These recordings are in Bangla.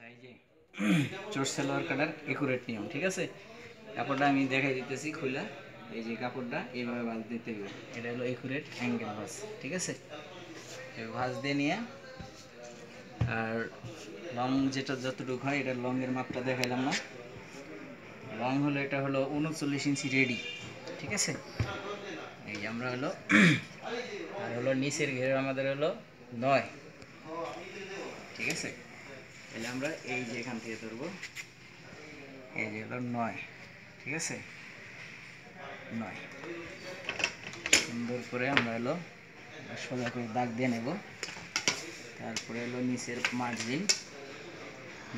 এই যে চোর সালোয়ার কাটার একুরেট নিয়ম, ঠিক আছে। কাপড়টা আমি দেখাই দিতেছি খুলে। এই যে কাপড়টা এইভাবে ভাঁজ দিতে হবে, এটা হলো একুরেট অ্যাঙ্গেল ভাঁজ, ঠিক আছে। ভাঁজ দিয়ে নিয়ে আর লং যেটা যতটুকু হয়, এটা লংয়ের মাপটা দেখাইলাম না। লং হলো এটা হলো 39 ইঞ্চি রেডি, ঠিক আছে। এই যে আমরা হলো আর হলো নিচের ঘের আমাদের হলো 9, ঠিক আছে। তাহলে আমরা এই যে এখান থেকে ধরবো, এই যে হলো 9, ঠিক আছে। 9 সুন্দর করে আমরা হলো সোজা করে দাগ দিয়ে নেব। তারপরে হলো নিচের মার্জিন,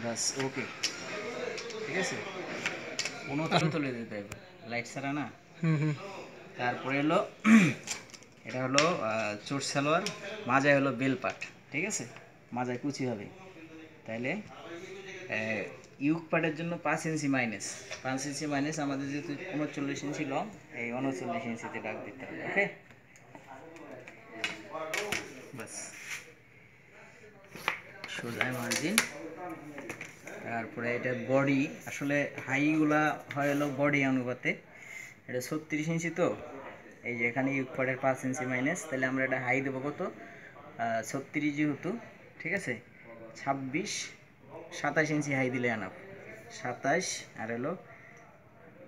বাস ওকে, ঠিক আছে। 29 তুলে দিতে হবে, লাইট ছাড়া না। তারপরে হলো এটা হলো চোর সালোয়ার, মাজায় হলো বেল পাট, ঠিক আছে। মাজায় কুচি হবে, তাইলে ইউক পাটের জন্য 5 ইঞ্চি মাইনাস, 5 ইঞ্চি মাইনাস আমাদের যেহেতু 39 ইঞ্চি লং, এই 39 ইঞ্চিতে দাগ দিতে হবে, ওকে। বাস সোজায় মার্জিন। তারপরে এটা বডি, আসলে হাইগুলা হয় হলো বডি অনুপাতে। এটা 36 ইঞ্চি, তো এই যে এখানে ইউক পাটের 5 ইঞ্চি মাইনাস, তাহলে আমরা এটা হাই দেবো কত, 36 যেহেতু, ঠিক আছে। 26 27 ইঞ্চি হাই দিলে আনাপ, 27। আর হলো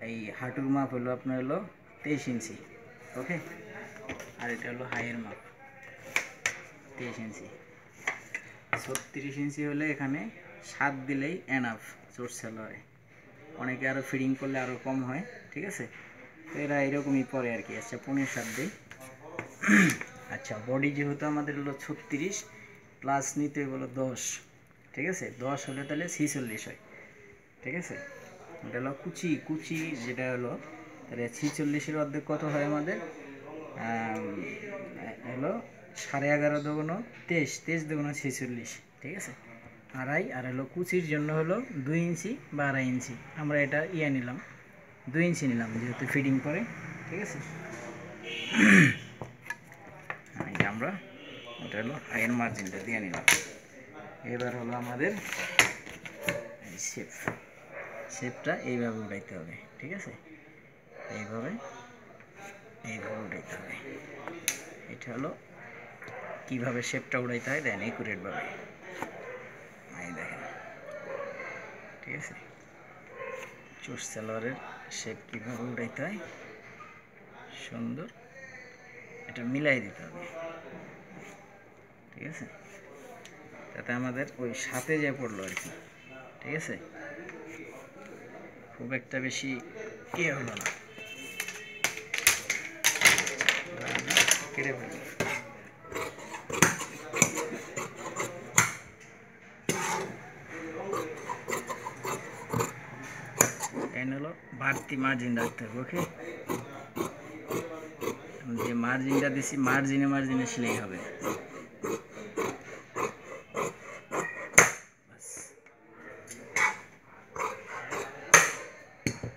এই হাঁটুর মাপ হলো আপনার হলো 23 ইঞ্চি, ওকে। আর এটা হলো হাইয়ের মাপ 23 ইঞ্চি। 36 ইঞ্চি হলে এখানে 7 দিলেই এনাফ চোর সালোয়ারে। অনেকে আরও ফিডিং করলে আরও কম হয়, ঠিক আছে। তো এরা এরকমই পরে আর কি। আচ্ছা 15.7 দিই। আচ্ছা বডি যেহেতু আমাদের হলো 36 প্লাস নিতে হলো 10, ঠিক আছে। 10 হলে তাহলে 46 হয়, ঠিক আছে। এটা হলো কুচি, কুচি যেটা হলো, তাহলে 46-এর অর্ধেক কত হয় আমাদের, হলো 11.5 দুগুণ 23, 23 দুগুণ 46, ঠিক আছে। আড়াই। আর হলো কুচির জন্য হলো 2 ইঞ্চি বা 2.5 ইঞ্চি, আমরা এটা নিলাম 2 ইঞ্চি নিলাম যেহেতু ফিডিং করে, ঠিক আছে। আমরা এটা হলো হাইয়ের মার্জিনটা দিয়ে নিলাম। এবার হলো আমাদের শেপটা এইভাবে উঠাইতে হবে, ঠিক আছে। এইভাবে উঠাইতে হবে। এটা হলো কীভাবে শেপটা উঠাইতে হয়, দেন একুরেটভাবে দেখেন, ঠিক আছে। চোর সালোয়ারের শেপ কীভাবে উঠাইতে হয় সুন্দর, এটা মিলাই দিতে হবে, ঠিক আছে। তাতে আমাদের ওই সাথে যে পড়লো আর কি, ঠিক আছে। খুব একটা বেশি হলো না, কেটে ফেলবে। হলো বাড়তি মার্জিন রাখতে হবে, ওকে। যে মার্জিনটা দিছি, মার্জিনে সেলাই হবে।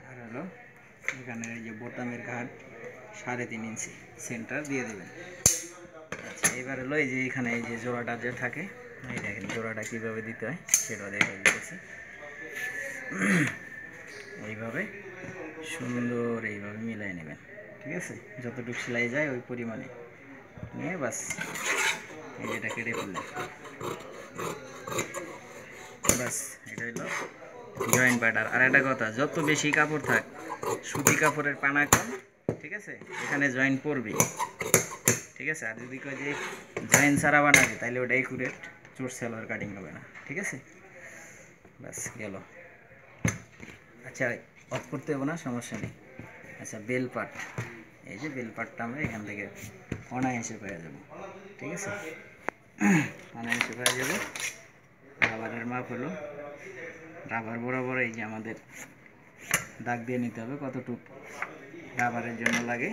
আর হলো এখানে এই যে বোতামের ঘাট 3.5 ইঞ্চি সেন্টার দিয়ে দেবেন। আচ্ছা এবার হলো এই যে এখানে এই যে জোড়াটা যে থাকে, এই দেখেন জোড়াটা কীভাবে দিতে হয় সেটা দেখা দিতেছি। এইভাবে সুন্দর এইভাবে মিলাই নেবেন, ঠিক আছে। যতটুকু সেলাই যায় ওই পরিমাণে নিয়ে বাস এই যেটা কেটে ফেললেন, বাস এটা হলো জয়েন্ট পার্টার। আর একটা কথা, যত বেশি কাপড় থাক, সুতি কাপড়ের পানা কম, ঠিক আছে, এখানে জয়েন্ট পড়বে, ঠিক আছে। আর যদি কয় যে জয়েন্ট ছাড়া বানাবে, তাহলে ওটা একুরেট চোর সালোয়ার কাটিং হবে না, ঠিক আছে। বাস গেল। আচ্ছা অফ করতে হবে না, সমস্যা নেই। আচ্ছা বেল পাট, এই যে বেল পাটটা আমরা এখান থেকে অনায়াসে পেয়ে যাব, ঠিক আছে। অনায়াসে পেয়ে যাব। রাবারের মাপ হলো, রাবার বরাবর এই যে আমাদের দাগ দিয়ে নিতে হবে কতটুক রাবারের জন্য লাগে।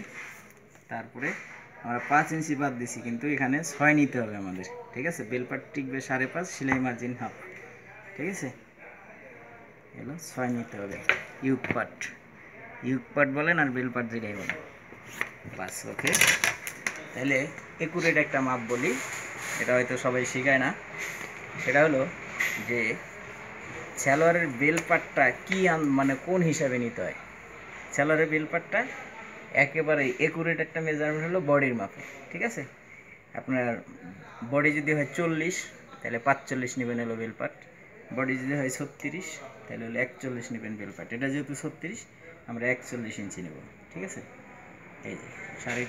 তারপরে আমরা 5 ইঞ্চি বাদ দিছি, কিন্তু এখানে 6 নিতে হবে আমাদের, ঠিক আছে। বেল পাট টিকবে 5.5, সেলাই মার্জিন হাফ, ঠিক আছে। এগুলো 6 নিতে হবে। ইউক পাট বলেন আর বেল পাট যেটাই বলেন, বাস ওকে। তাহলে একুরেট একটা মাপ বলি, এটা হয়তো সবাই শেখায় না। সেটা হলো যে সালোয়ারের বেল পাটটা কি মানে কোন হিসাবে নিতে হয়? সালোয়ারের বেল পাটটা একেবারে একুরেট একটা মেজারমেন্ট হলো বডির মাপে, ঠিক আছে? আপনার বডি যদি হয় 40 তাহলে 45 নেবেন হলো বেল পাট, বডি যদি হয় 36 তাহলে হলো 41 নেবেন বেল পাট। এটা যেহেতু 36 আমরা 41 ইঞ্চি নেব, ঠিক আছে? এই যে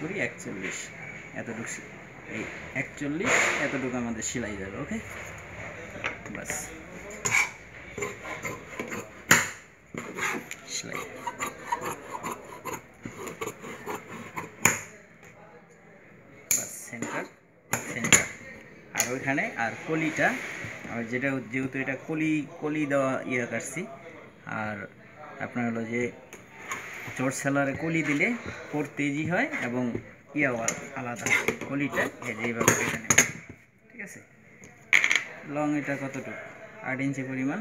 20 41 এতটুকু, এই 41 এতটুকু আমাদের সেলাই যাবে। ওকে, বাস সেলাই। সেন্টার সেন্টার আর ওইখানে আর কলিটা, আর যেটা যেহেতু এটা কলি কলি দেওয়া ইয়ে কাটছি, আর আপনার হলো যে জর্জ সেলারে কলি দিলে পড়তে ইজি হয় এবং ইয়াও আলাদা কলিটা এই যে এইভাবে এখানে, ঠিক আছে? লং এটা কতটুকু? 8 ইঞ্চি পরিমাণ,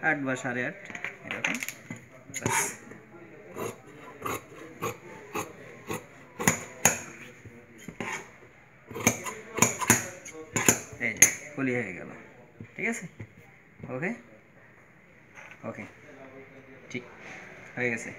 8 বা 8.5 এরকম। বাস এই যে কলি হয়ে গেল, ঠিক আছে? ওকে ওকে, ঠিক হয়ে গেছে।